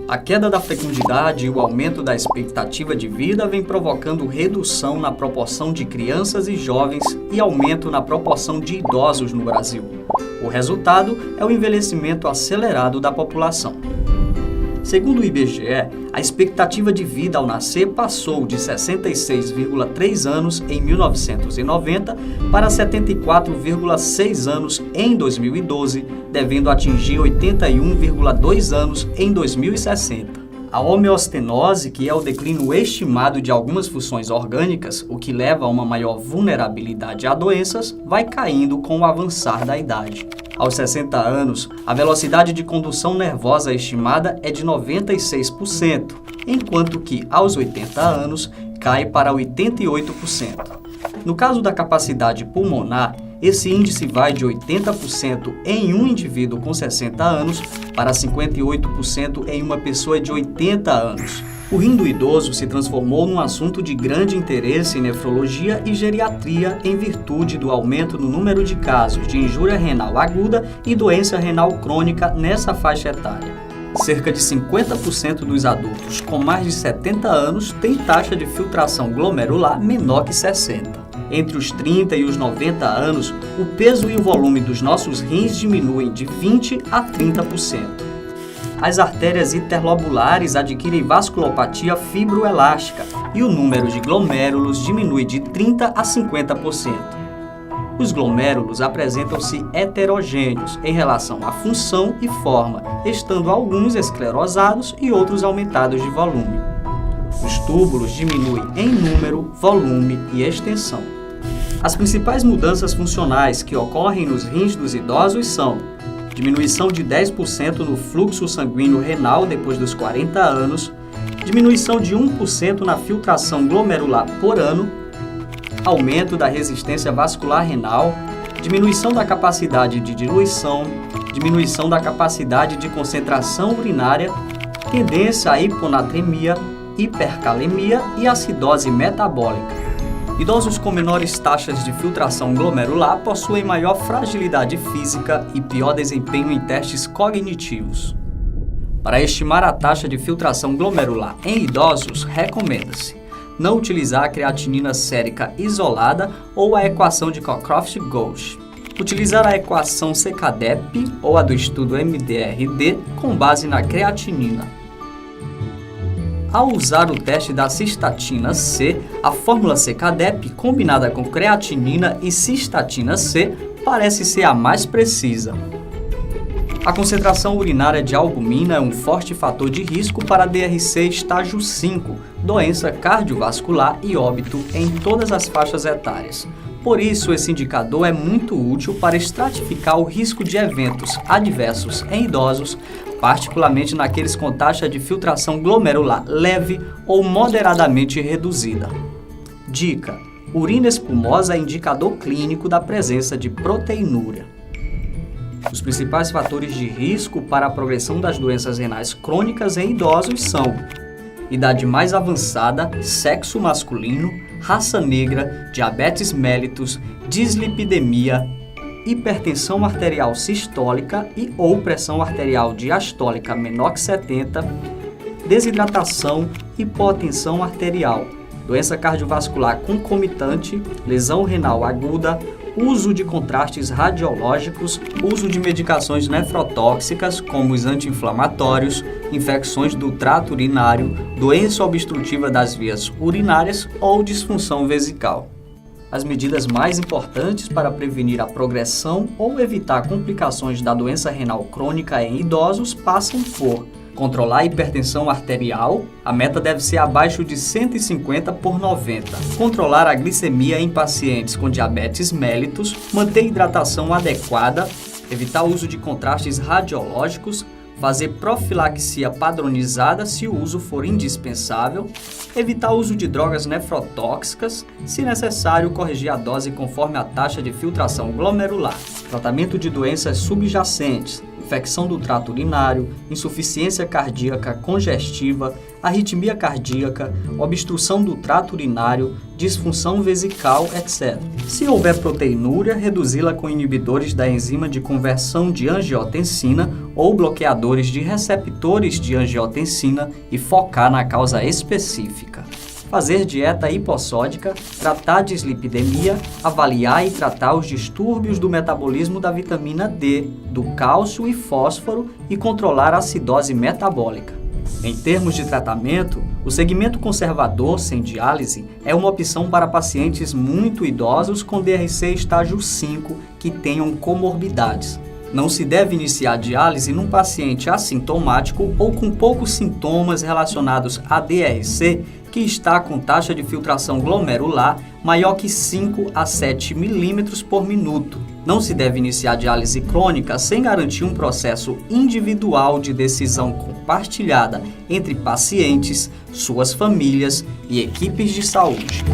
A queda da fecundidade e o aumento da expectativa de vida vem provocando redução na proporção de crianças e jovens e aumento na proporção de idosos no Brasil. O resultado é o envelhecimento acelerado da população. Segundo o IBGE, a expectativa de vida ao nascer passou de 66,3 anos em 1990 para 74,6 anos em 2012, devendo atingir 81,2 anos em 2060. A homeostenose, que é o declínio estimado de algumas funções orgânicas, o que leva a uma maior vulnerabilidade a doenças, vai caindo com o avançar da idade. Aos 60 anos, a velocidade de condução nervosa estimada é de 96%, enquanto que aos 80 anos cai para 88%. No caso da capacidade pulmonar, esse índice vai de 80% em um indivíduo com 60 anos para 58% em uma pessoa de 80 anos. O rim do idoso se transformou num assunto de grande interesse em nefrologia e geriatria em virtude do aumento no número de casos de injúria renal aguda e doença renal crônica nessa faixa etária. Cerca de 50% dos adultos com mais de 70 anos têm taxa de filtração glomerular menor que 60. Entre os 30 e os 90 anos, o peso e o volume dos nossos rins diminuem de 20% a 30%. As artérias interlobulares adquirem vasculopatia fibroelástica e o número de glomérulos diminui de 30% a 50%. Os glomérulos apresentam-se heterogêneos em relação à função e forma, estando alguns esclerosados e outros aumentados de volume. Os túbulos diminuem em número, volume e extensão. As principais mudanças funcionais que ocorrem nos rins dos idosos são diminuição de 10% no fluxo sanguíneo renal depois dos 40 anos, diminuição de 1% na filtração glomerular por ano, aumento da resistência vascular renal, diminuição da capacidade de diluição, diminuição da capacidade de concentração urinária, tendência à hiponatremia, hipercalemia e acidose metabólica. Idosos com menores taxas de filtração glomerular possuem maior fragilidade física e pior desempenho em testes cognitivos. Para estimar a taxa de filtração glomerular em idosos, recomenda-se não utilizar a creatinina sérica isolada ou a equação de Cockcroft-Gauge. Utilizar a equação CKDEP ou a do estudo MDRD com base na creatinina. Ao usar o teste da cistatina C, a fórmula CKDEP combinada com creatinina e cistatina C parece ser a mais precisa. A concentração urinária de albumina é um forte fator de risco para DRC estágio 5, doença cardiovascular e óbito em todas as faixas etárias. Por isso, esse indicador é muito útil para estratificar o risco de eventos adversos em idosos, particularmente naqueles com taxa de filtração glomerular leve ou moderadamente reduzida. Dica: urina espumosa é indicador clínico da presença de proteinúria. Os principais fatores de risco para a progressão das doenças renais crônicas em idosos são idade mais avançada, sexo masculino, raça negra, diabetes mellitus, dislipidemia, hipertensão arterial sistólica e ou pressão arterial diastólica menor que 70, desidratação, hipotensão arterial, doença cardiovascular concomitante, lesão renal aguda, uso de contrastes radiológicos, uso de medicações nefrotóxicas como os anti-inflamatórios, infecções do trato urinário, doença obstrutiva das vias urinárias ou disfunção vesical. As medidas mais importantes para prevenir a progressão ou evitar complicações da doença renal crônica em idosos passam por controlar a hipertensão arterial, a meta deve ser abaixo de 150/90. Controlar a glicemia em pacientes com diabetes mellitus, manter hidratação adequada, evitar o uso de contrastes radiológicos, fazer profilaxia padronizada se o uso for indispensável, evitar o uso de drogas nefrotóxicas, se necessário corrigir a dose conforme a taxa de filtração glomerular, tratamento de doenças subjacentes, infecção do trato urinário, insuficiência cardíaca congestiva, arritmia cardíaca, obstrução do trato urinário, disfunção vesical, etc. Se houver proteinúria, reduzi-la com inibidores da enzima de conversão de angiotensina ou bloqueadores de receptores de angiotensina e focar na causa específica. Fazer dieta hipossódica, tratar dislipidemia, avaliar e tratar os distúrbios do metabolismo da vitamina D, do cálcio e fósforo e controlar a acidose metabólica. Em termos de tratamento, o segmento conservador sem diálise é uma opção para pacientes muito idosos com DRC estágio 5 que tenham comorbidades. Não se deve iniciar diálise num paciente assintomático ou com poucos sintomas relacionados a DRC que está com taxa de filtração glomerular maior que 5 a 7 milímetros por minuto. Não se deve iniciar diálise crônica sem garantir um processo individual de decisão compartilhada entre pacientes, suas famílias e equipes de saúde.